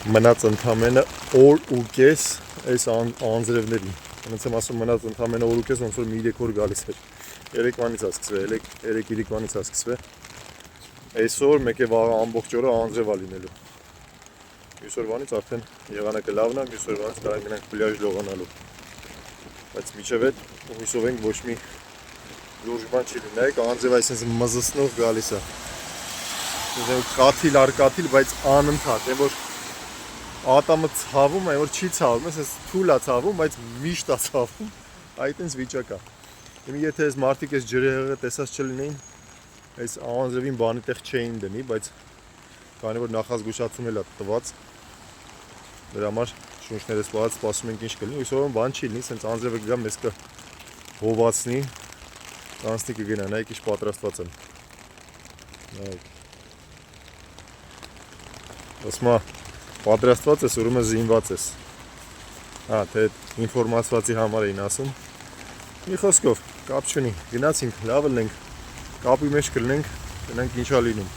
մնաց ընդամենը օր ու կես այս անձրևներին։ Ոնց եմ ասում, մնաց ընդամենը օր ու կես, ոնց որ մի 3 օր գալիս էր։ Երեկվանից է սկսվել, 3-3-ից է սկսվել։ Այսօր մեկ է վաղ ամբողջ օրը անձրև է լինելու։ Մյուս օրվանից արդեն եղանակը լավն է, մյուս օրվանից կարող ենք պլյաժ լողանալու։ Բայց մինչև այդ հույսով ենք ոչ մի լուրջ բան չի լինի։ Նայեք, անձրև այսպես մզզնող գալիս է։ Կաթիլ առ կաթիլ, բայց անընդհատ, այն որ ատամը ցավում է, որ չի ցավում, այսպես թույլ է ցավում, բայց միշտ է ցավում, այդպես վիճակ է։ Հիմա եթե այս մարդիկ այս ջրեղեղը տեսած չլինեին, այս անձրևին բանի տեղ չէին դնի, բայց քանի որ նախազգուշացում էլ է տված, դրա համար շունչներս պահած սպասում ենք ինչ կլինի, այսօր բան չի լինի, սենց անձրևը գա մեզ կհովացնի, կանցնի կգնա, նայեք ինչ պատրաստված եմ։ Նայեք։ Ասմա պատրաստված ես, ուրեմն զինված ես։ Հա, թե ինֆորմացվածի համար էին ասում։ Մի խոսքով, կապ չունի, գնացինք, լավ լինենք, կապի մեջ կլինենք, գնանք ինչա լինում։